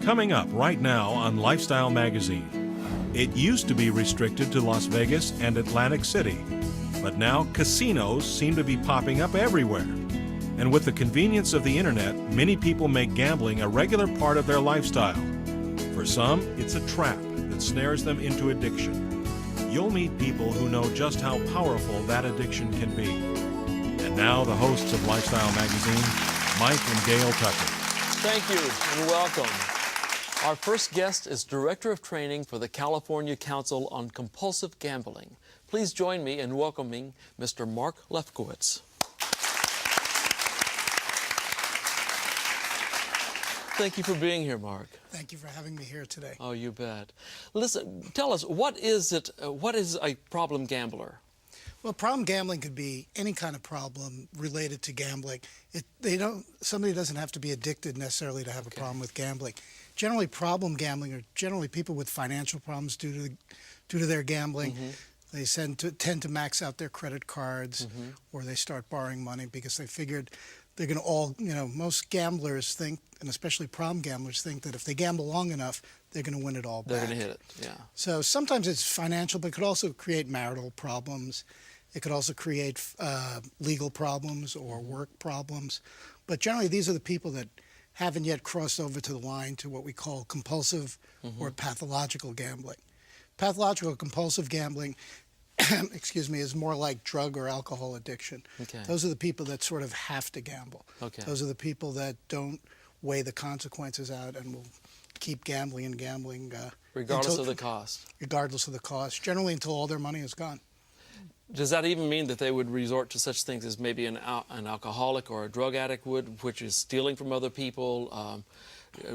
Coming up right now on Lifestyle Magazine. It used to be restricted to Las Vegas and Atlantic City, but now casinos seem to be popping up everywhere. And with the convenience of the internet, many people make gambling a regular part of their lifestyle. For some, it's a trap that snares them into addiction. You'll meet people who know just how powerful that addiction can be. And now the hosts of Lifestyle Magazine, Mike and Gail Tucker. Thank you and welcome. Our first guest is Director of Training for the California Council on Compulsive Gambling. Please join me in welcoming Mr. Mark Lefkowitz. Thank you for being here, Mark. Thank you for having me here today. Oh, you bet. Listen, tell us, what is a problem gambler? Well, problem gambling could be any kind of problem related to gambling. Somebody doesn't have to be addicted necessarily to have a problem with gambling. Generally, problem gambling are generally people with financial problems due to their gambling. They tend to max out their credit cards, or they start borrowing money because they figured they're going to most gamblers think, and especially problem gamblers think, that if they gamble long enough, they're going to win it all back. They're going to hit it, yeah. So sometimes it's financial, but it could also create marital problems. It could also create legal problems or work problems. But generally, these are the people that haven't yet crossed over to the line to what we call compulsive or pathological gambling. Pathological compulsive gambling excuse me, is more like drug or alcohol addiction. Okay. Those are the people that sort of have to gamble. Okay. Those are the people that don't weigh the consequences out and will keep gambling and gambling. Regardless of the cost. Regardless of the cost, generally until all their money is gone. Does that even mean that they would resort to such things as maybe an alcoholic or a drug addict would, which is stealing from other people,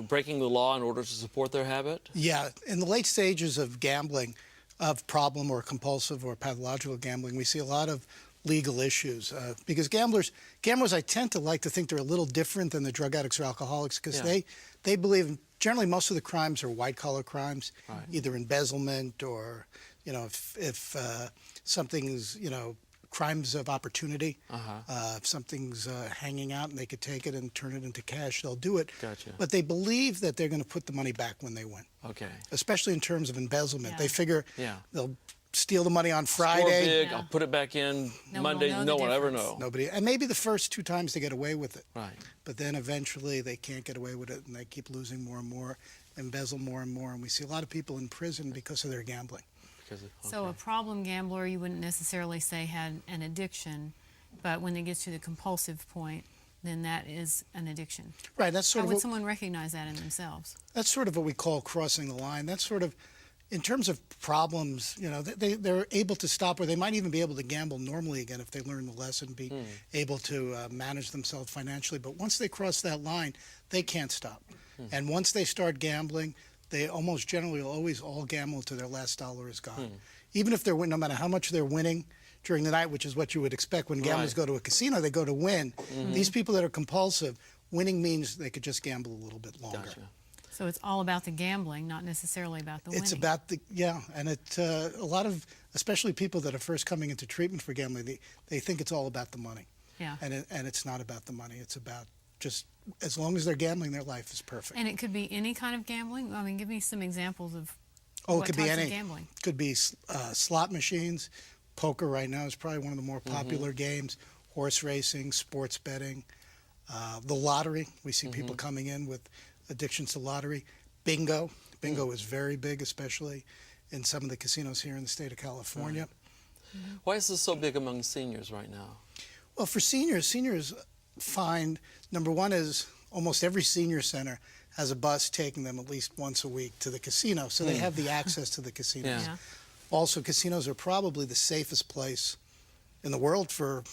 breaking the law in order to support their habit? Yeah. In the late stages of gambling, of problem or compulsive or pathological gambling, we see a lot of legal issues because gamblers, I tend to like to think they're a little different than the drug addicts or alcoholics because they believe generally most of the crimes are white-collar crimes, either embezzlement or, if something's, crimes of opportunity. If something's hanging out and they could take it and turn it into cash, they'll do it. Gotcha. But they believe that they're going to put the money back when they win. Okay. Especially in terms of embezzlement. Yeah. They figure they'll steal the money on Friday. Score big, I'll put it back in Monday. No one will ever know. Nobody. And maybe the first 2 times they get away with it. Right. But then eventually they can't get away with it and they keep losing more and more, embezzle more and more. And we see a lot of people in prison because of their gambling. So a problem gambler, you wouldn't necessarily say had an addiction, but when it gets to the compulsive point, then that is an addiction. Right. That's sort How of would someone recognize that in themselves? That's sort of what we call crossing the line. That's sort of, in terms of problems, they're able to stop, or they might even be able to gamble normally again if they learn the lesson, be able to manage themselves financially. But once they cross that line, they can't stop. And once they start gambling, they almost generally will always all gamble until their last dollar is gone. Even if they're winning, no matter how much they're winning during the night, which is what you would expect when gamblers go to a casino, they go to win. These people that are compulsive, winning means they could just gamble a little bit longer. Gotcha. So it's all about the gambling, not necessarily about the winning. It's about and a lot of, especially people that are first coming into treatment for gambling, they think it's all about the money. Yeah. And it's not about the money. It's about just, as long as they're gambling, their life is perfect. And it could be any kind of gambling? I mean, give me some examples of it could be types any. of gambling. Could be slot machines. Poker right now is probably one of the more popular games. Horse racing, sports betting, the lottery. We see people coming in with addictions to lottery. Bingo. Bingo is very big, especially in some of the casinos here in the state of California. Why is this so big among seniors right now? Well, for seniors find, number one is almost every senior center has a bus taking them at least once a week to the casino, so they have the access to the casinos. Yeah. Also, casinos are probably the safest place in the world for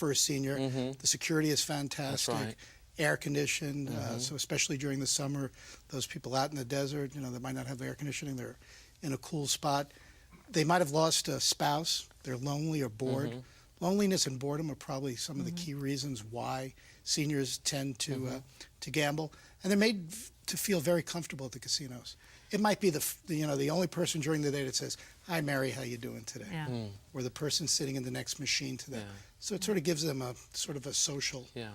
a senior. The security is fantastic. That's right. Air conditioned, so especially during the summer, those people out in the desert, they might not have air conditioning, they're in a cool spot. They might have lost a spouse, they're lonely or bored. Loneliness and boredom are probably some of the key reasons why seniors tend to gamble, and they're made to feel very comfortable at the casinos. It might be the only person during the day that says, "Hi, Mary, how you doing today?" Yeah. Or the person sitting in the next machine to them. So it sort of gives them a sort of a social. Yeah.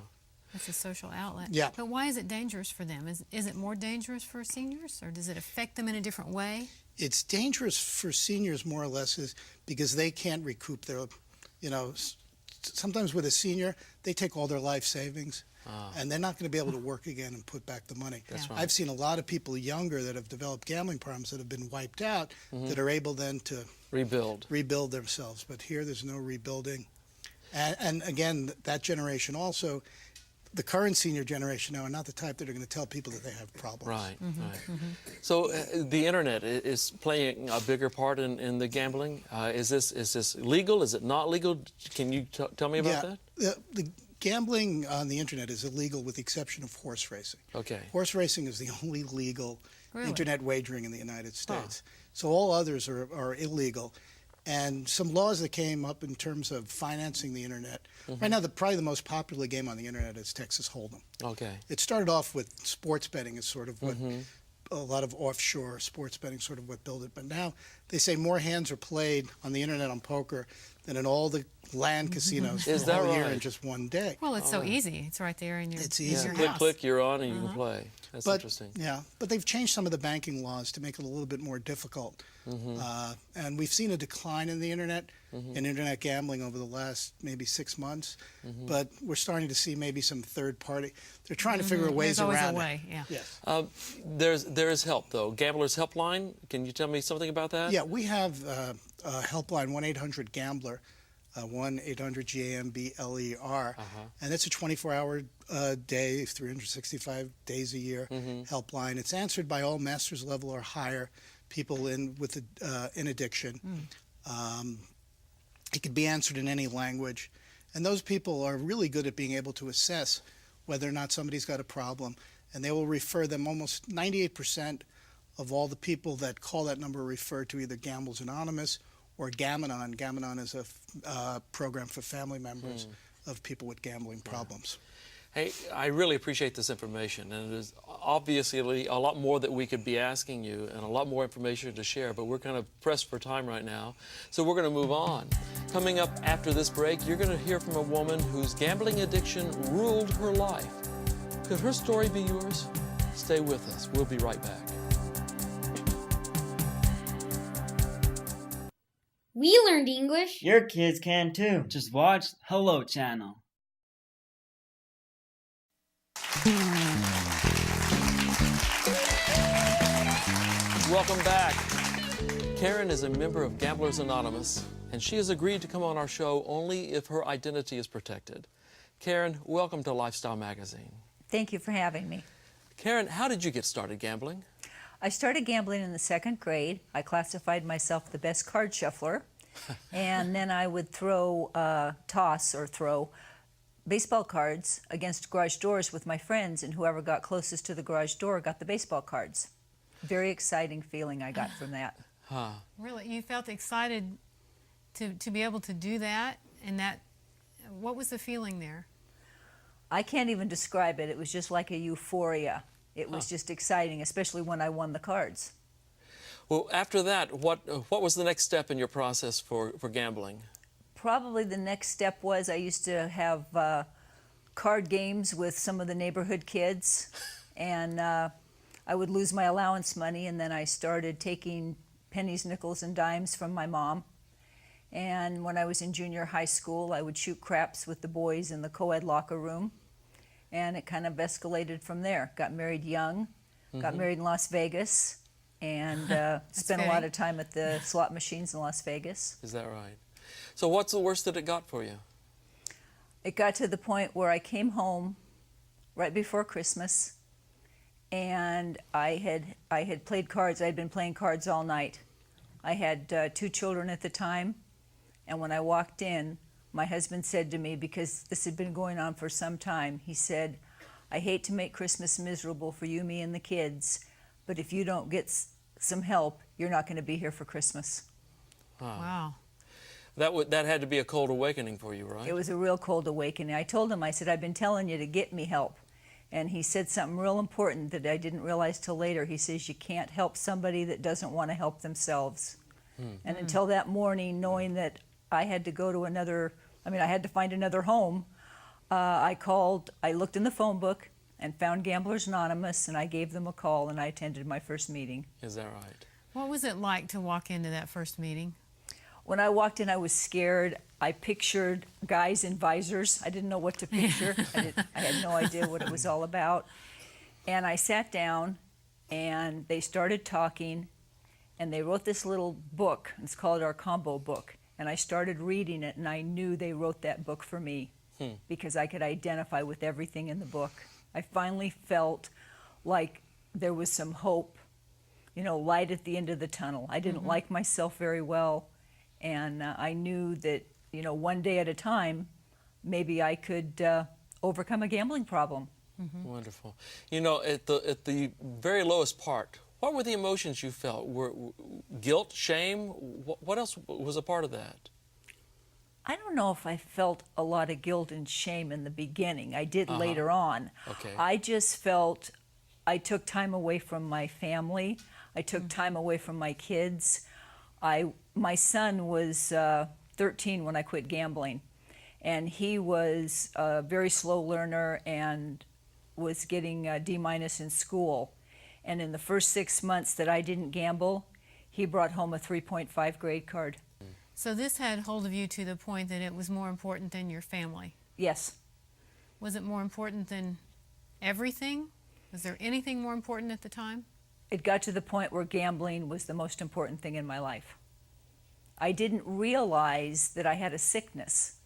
It's a social outlet. Yeah. But why is it dangerous for them? Is it more dangerous for seniors, or does it affect them in a different way? It's dangerous for seniors more or less is because they can't recoup their, sometimes with a senior, they take all their life savings. And they're not going to be able to work again and put back the money. That's right. I've seen a lot of people younger that have developed gambling problems that have been wiped out that are able then to rebuild themselves. But here there's no rebuilding. And again, that generation also, the current senior generation now are not the type that are going to tell people that they have problems. Right, right. So the internet is playing a bigger part in the gambling. Is this legal? Is it not legal? Can you tell me about that? The gambling on the internet is illegal with the exception of horse racing. Okay. Horse racing is the only legal internet wagering in the United States. So all others are illegal. And some laws that came up in terms of financing the internet. Right now, probably the most popular game on the internet is Texas Hold'em. Okay. It started off with sports betting as sort of what a lot of offshore sports betting sort of what built it. But now they say more hands are played on the internet on poker than in all the land casinos for Is the that whole year right? in just one day. Well, it's so easy. It's right there in your, It's in easy. your Click, house. click, you're on, and you can play. That's But, interesting. yeah, but they've changed some of the banking laws to make it a little bit more difficult. And we've seen a decline in the internet, in internet gambling over the last maybe 6 months. But we're starting to see maybe some third party. They're trying to figure ways There's always around a way, it. yeah. Yes. There is help, though. Gamblers Helpline. Can you tell me something about that? Yeah, we have a helpline, 1-800-GAMBLER, 1-800-GAMBLER, and it's a 24-hour day, 365 days a year helpline. It's answered by all master's level or higher people in addiction. It can be answered in any language, and those people are really good at being able to assess whether or not somebody's got a problem, and they will refer them. Almost 98% of all the people that call that number refer to either Gamblers Anonymous or Gam-Anon. Gam-Anon is a program for family members of people with gambling problems. Hey, I really appreciate this information, and it is obviously a lot more that we could be asking you and a lot more information to share, but we're kind of pressed for time right now, so we're going to move on. Coming up after this break, you're going to hear from a woman whose gambling addiction ruled her life. Could her story be yours? Stay with us. We'll be right back. We learned English. Your kids can too. Just watch Hello Channel. Welcome back. Karen is a member of Gamblers Anonymous, and she has agreed to come on our show only if her identity is protected. Karen, welcome to Lifestyle Magazine. Thank you for having me. Karen, how did you get started gambling? I started gambling in the 2nd grade. I classified myself the best card shuffler, and then I would throw baseball cards against garage doors with my friends, and whoever got closest to the garage door got the baseball cards. Very exciting feeling I got from that. Really? You felt excited to be able to do that? And that, what was the feeling there? I can't even describe it. It was just like a euphoria. It was just exciting, especially when I won the cards. Well, after that, what was the next step in your process for gambling? Probably the next step was I used to have card games with some of the neighborhood kids, and I would lose my allowance money, and then I started taking pennies, nickels, and dimes from my mom. And when I was in junior high school, I would shoot craps with the boys in the co-ed locker room, and it kind of escalated from there. Got married young, got married in Las Vegas, and spent a lot of time at the slot machines in Las Vegas. Is that right? So what's the worst that it got for you? It got to the point where I came home right before Christmas, and I had played cards. I had been playing cards all night. I had 2 children at the time, and when I walked in, my husband said to me, because this had been going on for some time, he said, "I hate to make Christmas miserable for you, me, and the kids, but if you don't get some help, you're not going to be here for Christmas." Wow. That had to be a cold awakening for you, right? It was a real cold awakening. I told him, I said, "I've been telling you to get me help." And he said something real important that I didn't realize till later. He says, "You can't help somebody that doesn't want to help themselves." And until that morning, knowing that I had to go to I had to find another home, I looked in the phone book and found Gamblers Anonymous, and I gave them a call, and I attended my first meeting. Is that right? What was it like to walk into that first meeting? When I walked in, I was scared. I pictured guys in visors. I didn't know what to picture. I had no idea what it was all about. And I sat down, and they started talking, and they wrote this little book. It's called our combo book. And I started reading it, and I knew they wrote that book for me because I could identify with everything in the book. I finally felt like there was some hope, you know, light at the end of the tunnel. I didn't like myself very well, and I knew that, you know, one day at a time, maybe I could overcome a gambling problem. Wonderful. You know, at the very lowest part, what were the emotions you felt? Were guilt, shame? What else was a part of that? I don't know if I felt a lot of guilt and shame in the beginning. I did later on. Okay. I just felt I took time away from my family. I took time away from my kids. My son was 13 when I quit gambling, and he was a very slow learner and was getting a D- in school. And in the first 6 months that I didn't gamble, he brought home a 3.5 grade card. So this had hold of you to the point that it was more important than your family. Yes. Was it more important than everything? Was there anything more important at the time? It got to the point where gambling was the most important thing in my life. I didn't realize that I had a sickness.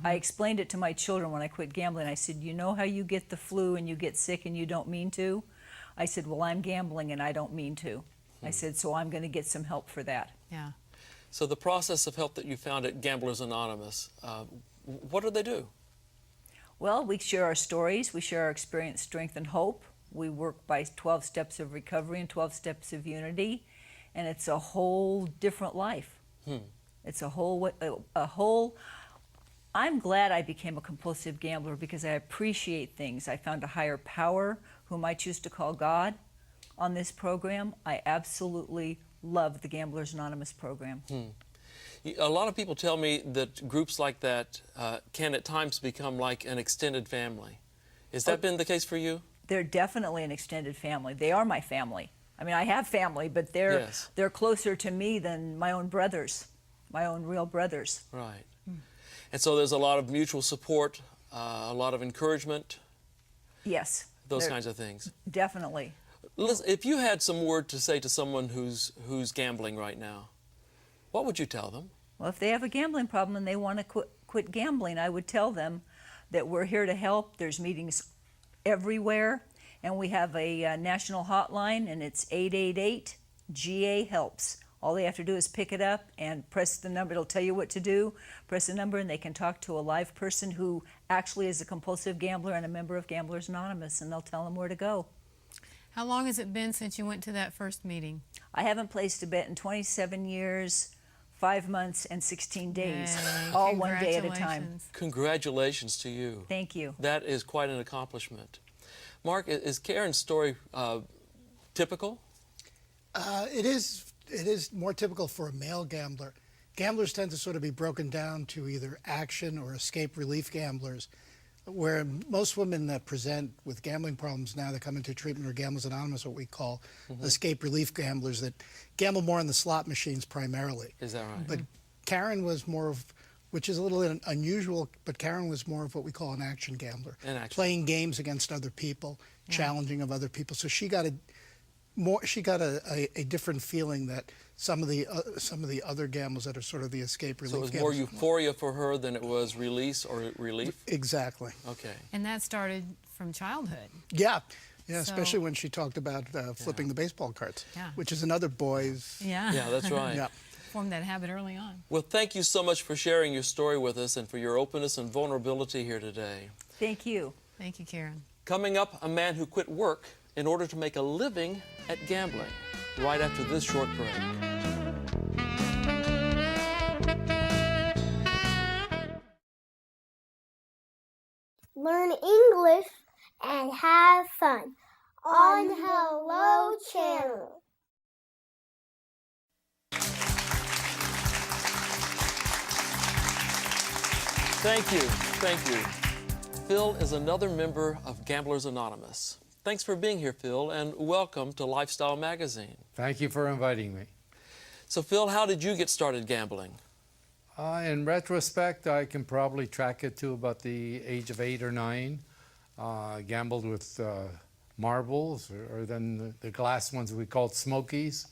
I explained it to my children when I quit gambling. I said, you know how you get the flu and you get sick and you don't mean to? I said, well, I'm gambling and I don't mean to. I said, so I'm going to get some help for that. Yeah. So the process of help that you found at Gamblers Anonymous, what do they do? Well, we share our stories. We share our experience, strength, and hope. We work by 12 steps of recovery and 12 steps of unity. And it's a whole different life. It's a whole, I'm glad I became a compulsive gambler because I appreciate things. I found a higher power, whom I choose to call God, on this program. I absolutely love the Gamblers Anonymous program. A lot of people tell me that groups like that can at times become like an extended family. Has that been the case for you? They're definitely an extended family. They are my family. I mean, I have family, but they're closer to me than my own brothers, my own real brothers. Right. And so there's a lot of mutual support, a lot of encouragement. Yes. Those kinds of things. Definitely. Listen, if you had some word to say to someone who's gambling right now, what would you tell them? Well, if they have a gambling problem and they want to quit gambling, I would tell them that we're here to help. There's meetings everywhere, and we have a national hotline, and it's 888-GA-HELPS. All they have to do is pick it up and press the number. It'll tell you what to do. Press the number, and they can talk to a live person who actually is a compulsive gambler and a member of Gamblers Anonymous, and they'll tell them where to go. How long has it been since you went to that first meeting? I haven't placed a bet in 27 years, 5 months, and 16 days, Yay. all one day at a time. Congratulations to you. Thank you. That is quite an accomplishment. Mark, is Karen's story typical? It is more typical for a male gambler. Gamblers tend to sort of be broken down to either action or escape relief gamblers, where most women that present with gambling problems now that come into treatment are Gamblers Anonymous, what we call escape relief gamblers that gamble more on the slot machines primarily. Is that right? But Karen was more of, which is a little unusual, but Karen was more of what we call an action gambler. An action. Playing games against other people, challenging of other people. So she got a different feeling that some of the other gamblers that are sort of the escape relief. So it was gamblers. more euphoria for her than it was release or relief? Exactly. Okay. And that started from childhood. Yeah, So- especially when she talked about flipping the baseball cards, Yeah. which is another boy's. Yeah. Yeah, that's right. Yeah. Formed that habit early on. Well, thank you so much for sharing your story with us and for your openness and vulnerability here today. Thank you. Thank you, Karen. Coming up, a man who quit work in order to make a living at gambling, right after this short break. Learn English and have fun on Hello Channel. Thank you. Thank you. Phil is another member of Gamblers Anonymous. Thanks for being here, Phil, and welcome to Lifestyle Magazine. Thank you for inviting me. So, Phil, how did you get started gambling? In retrospect, I can probably track it to about the age of 8 or 9. Gambled with marbles, or then the glass ones we called smokies.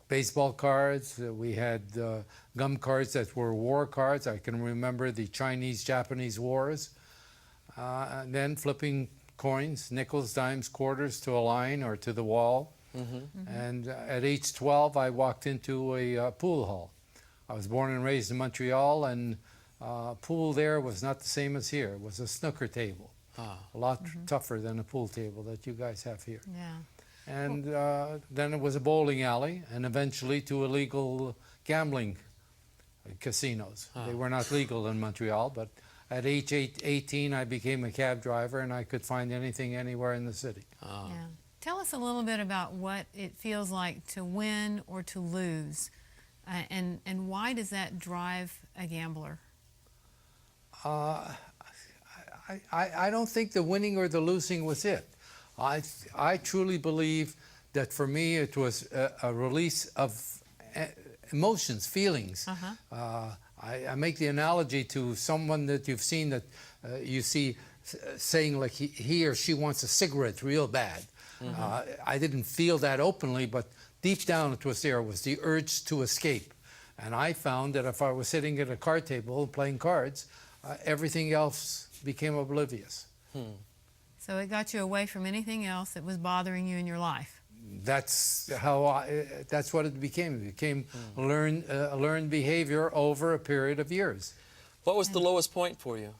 Baseball cards. We had gum cards that were war cards. I can remember the Chinese-Japanese wars. And then flipping coins, nickels, dimes, quarters to a line or to the wall. And at age 12, I walked into a pool hall. I was born and raised in Montreal, and pool there was not the same as here. It was a snooker table. A lot tougher than a pool table that you guys have here. Yeah. And then it was a bowling alley, and eventually to illegal gambling casinos. They were not legal in Montreal, but at age 18, I became a cab driver, and I could find anything anywhere in the city. Yeah. Tell us a little bit about what it feels like to win or to lose, and why does that drive a gambler? I don't think the winning or the losing was it. I truly believe that for me it was a release of emotions, feelings. I make the analogy to someone that you've seen that you see saying like he or she wants a cigarette real bad. I didn't feel that openly, but deep down it was there. It was the urge to escape. And I found that if I was sitting at a card table playing cards, everything else became oblivious. So it got you away from anything else that was bothering you in your life. That's how that's what it became. It became a learned behavior over a period of years. What was the lowest point for you?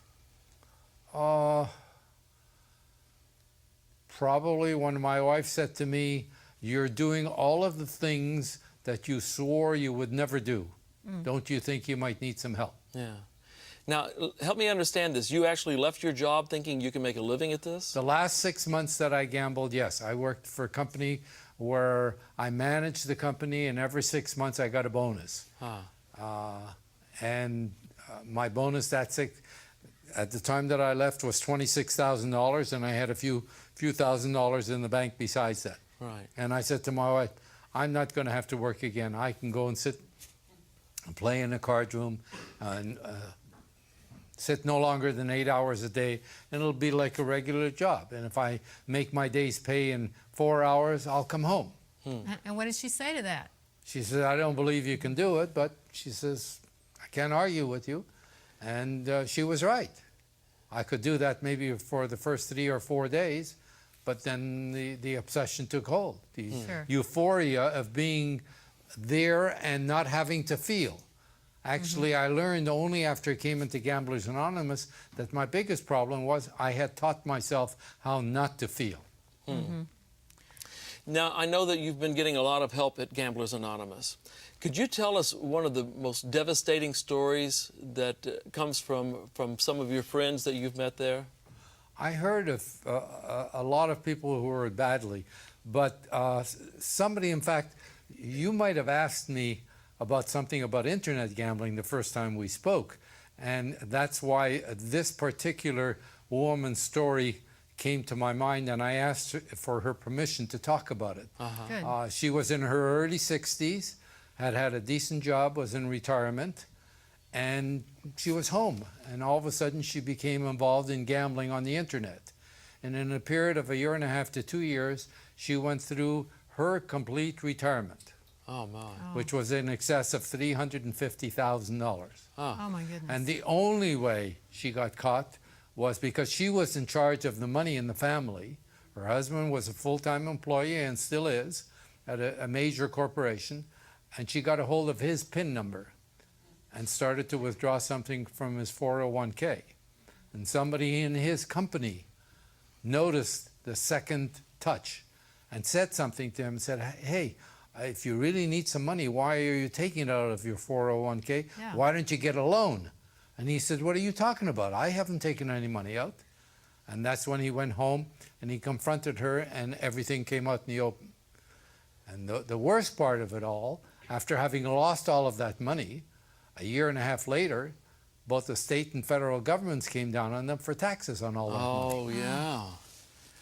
Probably when my wife said to me, "You're doing all of the things that you swore you would never do. Don't you think you might need some help?" Yeah. Now, help me understand this. You actually left your job thinking you can make a living at this? The last 6 months that I gambled, yes. I worked for a company where I managed the company, and every 6 months I got a bonus. My bonus at the time that I left was $26,000, and I had a few $1,000s in the bank besides that. Right. And I said to my wife, I'm not going to have to work again. I can go and sit and play in a card room and sit no longer than 8 hours a day, and it'll be like a regular job. And if I make my day's pay in 4 hours, I'll come home. And what did she say to that? She said, I don't believe you can do it, but she says, I can't argue with you. And she was right. I could do that maybe for the first 3 or 4 days, but then the obsession took hold. The euphoria of being there and not having to feel. Actually, I learned only after I came into Gamblers Anonymous that my biggest problem was I had taught myself how not to feel. Now, I know that you've been getting a lot of help at Gamblers Anonymous. Could you tell us one of the most devastating stories that comes from some of your friends that you've met there? I heard of a lot of people who hurt badly, but somebody, in fact, you might have asked me about something about internet gambling the first time we spoke, and that's why this particular woman's story came to my mind, and I asked for her permission to talk about it. Good. She was in her early 60s, had a decent job, was in retirement, and she was home, and all of a sudden she became involved in gambling on the internet. And in a period of 1.5 to 2 years, she went through her complete retirement. Oh, my. Which was in excess of $350,000. Oh, my goodness. And the only way she got caught was because she was in charge of the money in the family. Her husband was a full-time employee and still is at a major corporation, and she got a hold of his PIN number and started to withdraw something from his 401k. And somebody in his company noticed the second touch and said something to him and said, hey, if you really need some money, why are you taking it out of your 401k? Yeah. Why don't you get a loan? And he said, what are you talking about? I haven't taken any money out. And that's when he went home and he confronted her, and everything came out in the open. And the worst part of it all, after having lost all of that money, 1.5 years later, both the state and federal governments came down on them for taxes on all that money. Oh, yeah.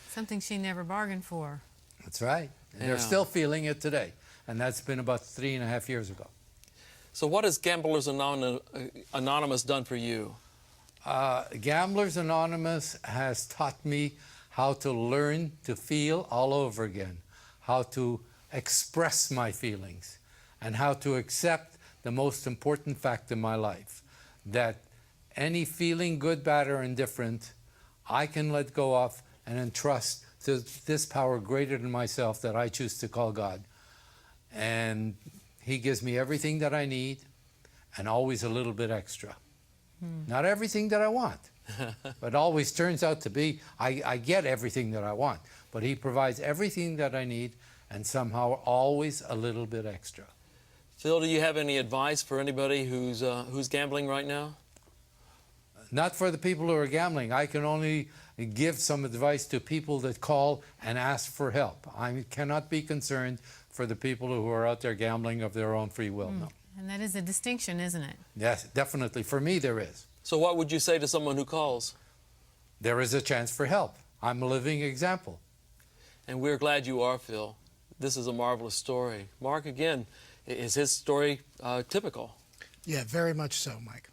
Something she never bargained for. That's right. And Yeah. they're still feeling it today. And that's been about 3.5 years ago. So what has Gamblers Anonymous done for you? Gamblers Anonymous has taught me how to learn to feel all over again, how to express my feelings, and how to accept the most important fact in my life, that any feeling, good, bad, or indifferent, I can let go of and entrust to this power greater than myself that I choose to call God. And He gives me everything that I need and always a little bit extra. Not everything that I want, but always turns out to be, I get everything that I want, but He provides everything that I need and somehow always a little bit extra. Phil, do you have any advice for anybody who's gambling right now? Not for the people who are gambling. I can only give some advice to people that call and ask for help. I cannot be concerned for the people who are out there gambling of their own free will, no. And that is a distinction, isn't it? Yes, definitely. For me, there is. So what would you say to someone who calls? There is a chance for help. I'm a living example. And we're glad you are, Phil. This is a marvelous story. Mark, again, is his story typical? Yeah, very much so, Mike.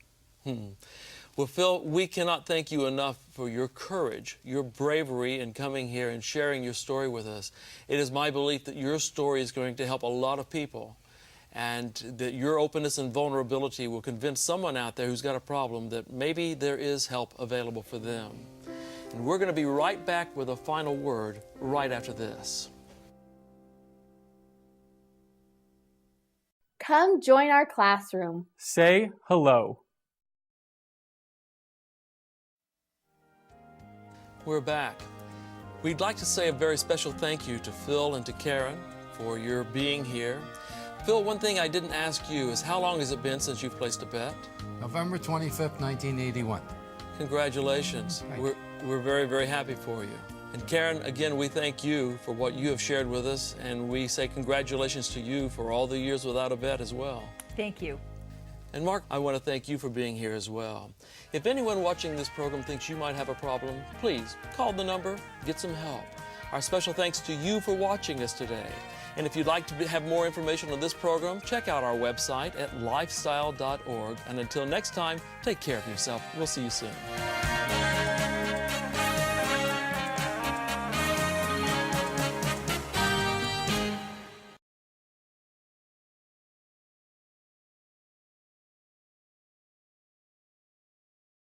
Well, Phil, we cannot thank you enough for your courage, your bravery in coming here and sharing your story with us. It is my belief that your story is going to help a lot of people, and that your openness and vulnerability will convince someone out there who's got a problem that maybe there is help available for them. And we're going to be right back with a final word right after this. Come join our classroom. Say hello. We're back. We'd like to say a very special thank you to Phil and to Karen for your being here. Phil, one thing I didn't ask you is how long has it been since you've placed a bet? November 25th, 1981. Congratulations. We're very, very happy for you. And Karen, again, we thank you for what you have shared with us, and we say congratulations to you for all the years without a bet as well. Thank you. And Mark, I want to thank you for being here as well. If anyone watching this program thinks you might have a problem, please call the number, get some help. Our special thanks to you for watching us today. And if you'd like to have more information on this program, check out our website at lifestyle.org. And until next time, take care of yourself. We'll see you soon.